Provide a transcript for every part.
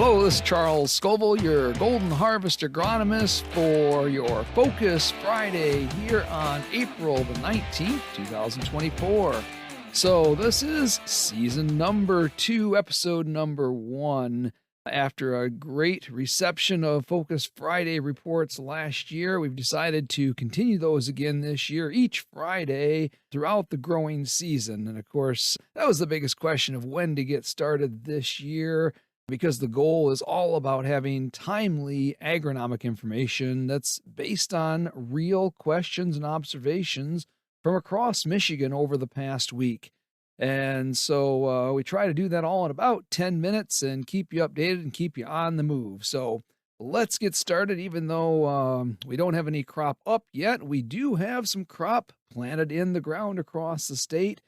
Hello, this is Charles Scoville, your Golden Harvest agronomist for your Focus Friday here on April the 19th, 2024. So this is season number 2, episode number 1. After a great reception of Focus Friday reports last year, we've decided to continue those again this year, each Friday throughout the growing season. And of course, that was the biggest question of when to get started this year, because the goal is all about having timely agronomic information that's based on real questions and observations from across Michigan over the past week. And so we try to do that all in about 10 minutes and keep you updated and keep you on the move. So let's get started. Even though we don't have any crop up yet, we do have some crop planted in the ground across the state.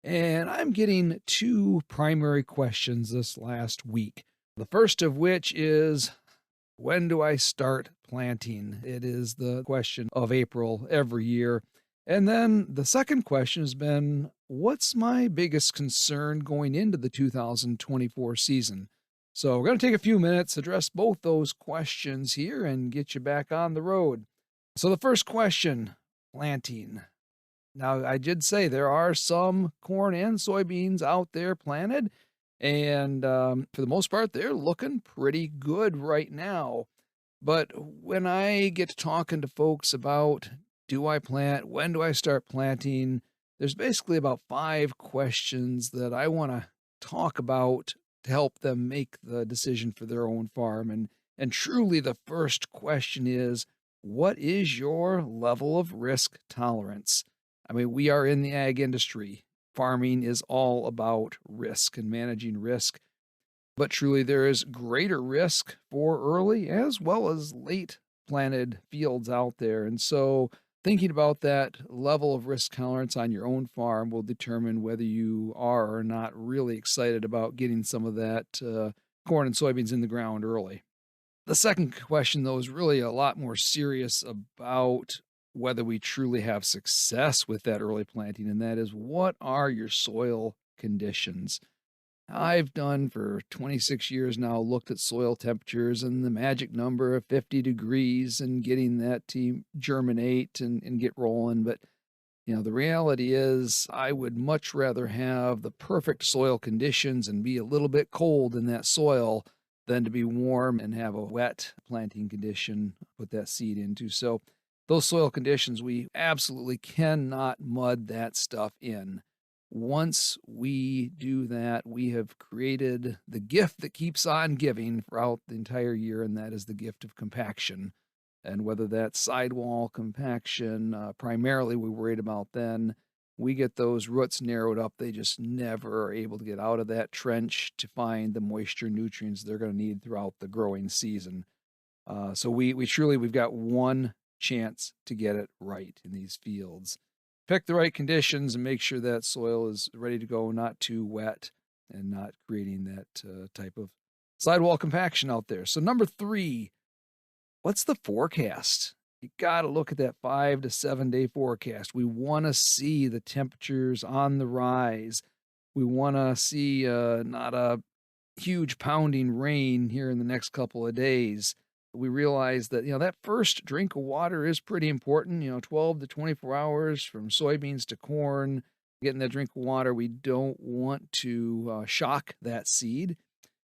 And I'm getting 2 primary questions this last week. The first of which is, when do I start planting? It is the question of April every year. And then the second question has been, what's my biggest concern going into the 2024 season? So we're going to take a few minutes, address both those questions here, and get you back on the road. So the first question, planting. Now, I did say there are some corn and soybeans out there planted, and for the most part, they're looking pretty good right now. But when I get to talking to folks about, do I plant? When do I start planting? There's basically about 5 questions that I want to talk about to help them make the decision for their own farm. And truly the first question is, what is your level of risk tolerance? I mean, we are in the ag industry. Farming is all about risk and managing risk. But truly there is greater risk for early as well as late planted fields out there. And so thinking about that level of risk tolerance on your own farm will determine whether you are or not really excited about getting some of that corn and soybeans in the ground early. The second question, though, is really a lot more serious about whether we truly have success with that early planting, and that is, what are your soil conditions? I've done for 26 years now, looked at soil temperatures and the magic number of 50 degrees and getting that to germinate and get rolling. But, the reality is I would much rather have the perfect soil conditions and be a little bit cold in that soil than to be warm and have a wet planting condition, put that seed into. So those soil conditions, we absolutely cannot mud that stuff in. Once we do that, we have created the gift that keeps on giving throughout the entire year, and that is the gift of compaction. And whether that's sidewall compaction, primarily we're worried about then, we get those roots narrowed up. They just never are able to get out of that trench to find the moisture nutrients they're going to need throughout the growing season. So we've got one chance to get it right in these fields. Pick the right conditions and make sure that soil is ready to go, not too wet and not creating that type of sidewall compaction out there. So number 3, what's the forecast? You got to look at that 5 to 7 day forecast. We want to see the temperatures on the rise. We want to see not a huge pounding rain here in the next couple of days. We realize that, that first drink of water is pretty important, 12 to 24 hours from soybeans to corn, getting that drink of water. We don't want to shock that seed.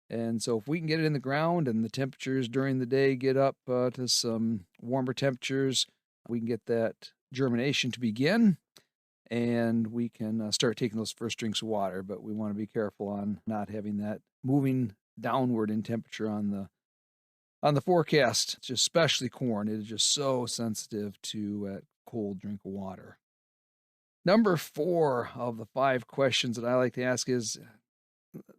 And so if we can get it in the ground and the temperatures during the day get up to some warmer temperatures, we can get that germination to begin, and we can start taking those first drinks of water. But we want to be careful on not having that moving downward in temperature on the forecast, especially corn. It is just so sensitive to a cold drink of water. Number 4 of the 5 questions that I like to ask is,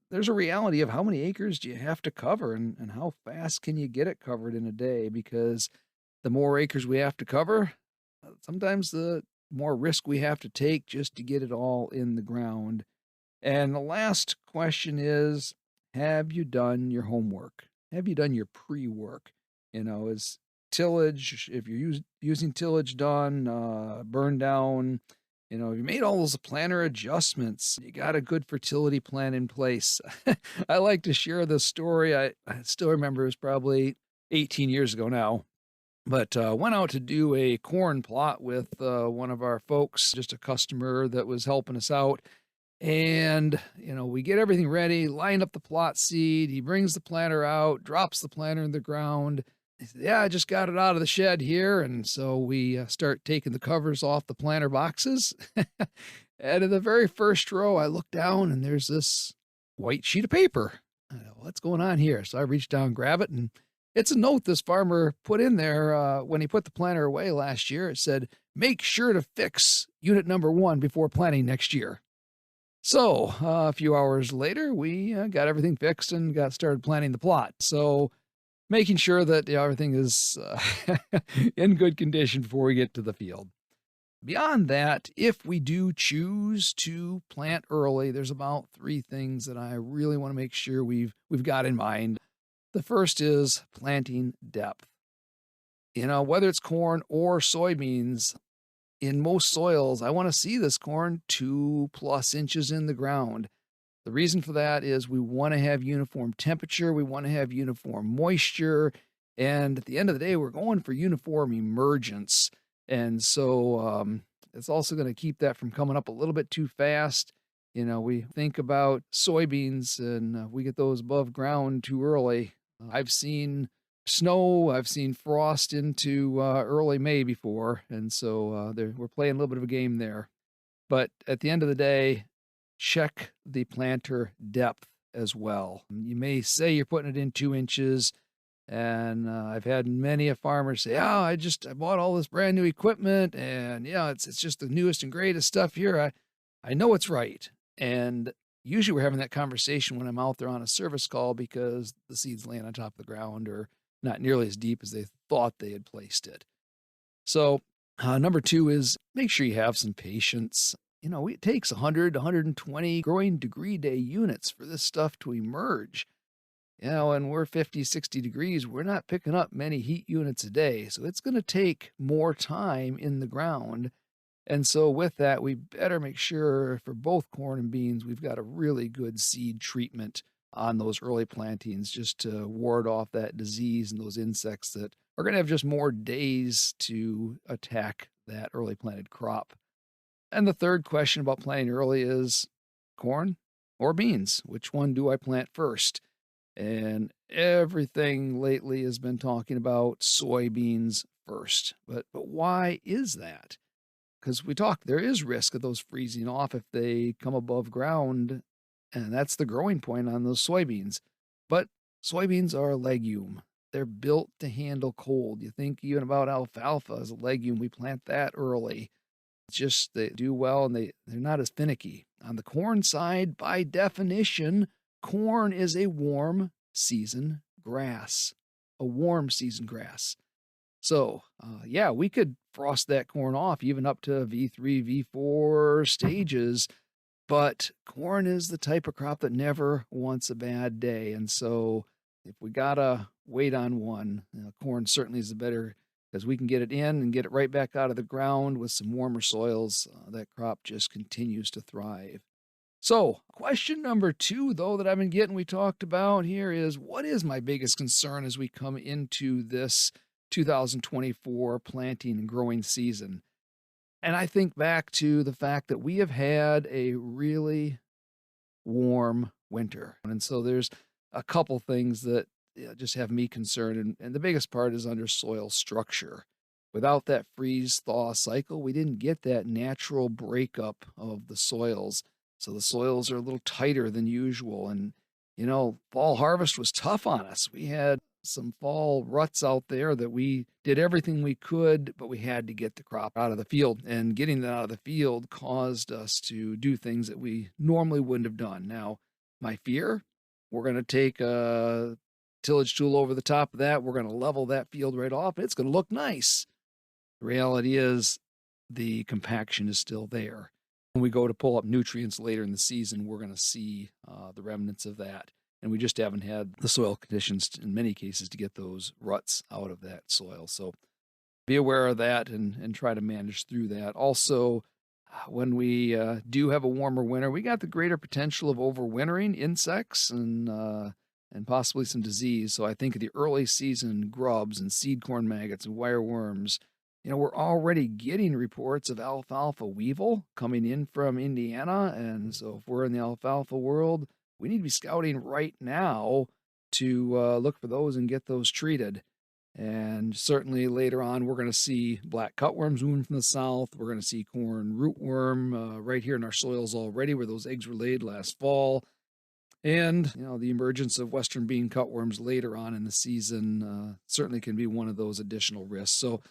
there's a reality of how many acres do you have to cover and how fast can you get it covered in a day? Because the more acres we have to cover, sometimes the more risk we have to take just to get it all in the ground. And the last question is, have you done your homework? Have you done your pre-work? Is tillage, if you're using tillage done, burn down, You made all those planter adjustments. You got a good fertility plan in place. I like to share this story. I still remember it was probably 18 years ago now, but went out to do a corn plot with one of our folks, just a customer that was helping us out. And, we get everything ready, line up the plot seed. He brings the planter out, drops the planter in the ground. He said, "Yeah, I just got it out of the shed here." And so we start taking the covers off the planter boxes. And in the very first row, I look down and there's this white sheet of paper. I go, "What's going on here?" So I reach down, grab it, and it's a note this farmer put in there when he put the planter away last year. It said, "Make sure to fix unit number 1 before planting next year." So, a few hours later, we got everything fixed and got started planning the plot. So, making sure that everything is in good condition before we get to the field. Beyond that, if we do choose to plant early, there's about 3 things that I really want to make sure we've got in mind. The first is planting depth. Whether it's corn or soybeans, in most soils, I want to see this corn 2+ inches in the ground. The reason for that is we want to have uniform temperature, we want to have uniform moisture, and at the end of the day, we're going for uniform emergence. And so it's also going to keep that from coming up a little bit too fast. We think about soybeans and we get those above ground too early. I've seen snow, I've seen frost into early May before, and so we're playing a little bit of a game there. But at the end of the day, check the planter depth as well. You may say you're putting it in 2 inches, and I've had many a farmer say, "Oh, I bought all this brand new equipment, and it's just the newest and greatest stuff here. I know it's right." And usually we're having that conversation when I'm out there on a service call because the seed's laying on top of the ground or not nearly as deep as they thought they had placed it. So number 2 is make sure you have some patience. It takes 100 to 120 growing degree day units for this stuff to emerge. And we're 50, 60 degrees. We're not picking up many heat units a day. So it's going to take more time in the ground. And so with that, we better make sure for both corn and beans, we've got a really good seed treatment on those early plantings just to ward off that disease and those insects that are going to have just more days to attack that early planted crop. And the third question about planting early is corn or beans? Which one do I plant first? And everything lately has been talking about soybeans first. But why is that? Because there is risk of those freezing off if they come above ground, and that's the growing point on those soybeans. But soybeans are a legume. They're built to handle cold. You think even about alfalfa as a legume, we plant that early. It's just they do well and they're not as finicky. On the corn side, by definition, corn is a warm season grass. A warm season grass. So, we could frost that corn off even up to V3, V4 stages, but corn is the type of crop that never wants a bad day. And so if we got to wait on one, corn certainly is the better because we can get it in and get it right back out of the ground with some warmer soils. That crop just continues to thrive. So, question number 2, though, that I've been getting, we talked about here is what is my biggest concern as we come into this 2024 planting and growing season? And I think back to the fact that we have had a really warm winter. And so there's a couple things that just have me concerned. And the biggest part is under soil structure. Without that freeze thaw cycle, we didn't get that natural breakup of the soils. So the soils are a little tighter than usual. And, fall harvest was tough on us. We had some fall ruts out there that we did everything we could, but we had to get the crop out of the field. And getting that out of the field caused us to do things that we normally wouldn't have done. Now, my fear, we're going to take a tillage tool over the top of that. We're going to level that field right off. It's going to look nice. The reality is the compaction is still there. When we go to pull up nutrients later in the season, we're going to see the remnants of that. And we just haven't had the soil conditions in many cases to get those ruts out of that soil. So be aware of that and try to manage through that. Also, when we do have a warmer winter, we got the greater potential of overwintering insects and possibly some disease. So I think of the early season grubs and seed corn maggots and wireworms. We're already getting reports of alfalfa weevil coming in from Indiana. And so if we're in the alfalfa world, we need to be scouting right now to look for those and get those treated. And certainly later on, we're going to see black cutworms moving from the south. We're going to see corn rootworm right here in our soils already where those eggs were laid last fall. And, the emergence of western bean cutworms later on in the season certainly can be one of those additional risks. So,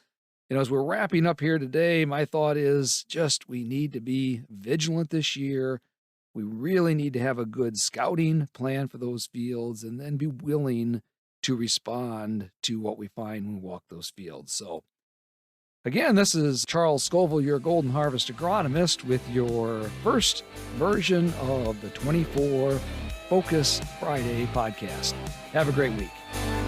as we're wrapping up here today, my thought is just we need to be vigilant this year. We really need to have a good scouting plan for those fields and then be willing to respond to what we find when we walk those fields. So, again, this is Charles Scoville, your Golden Harvest agronomist, with your first version of the 24 Focus Friday podcast. Have a great week.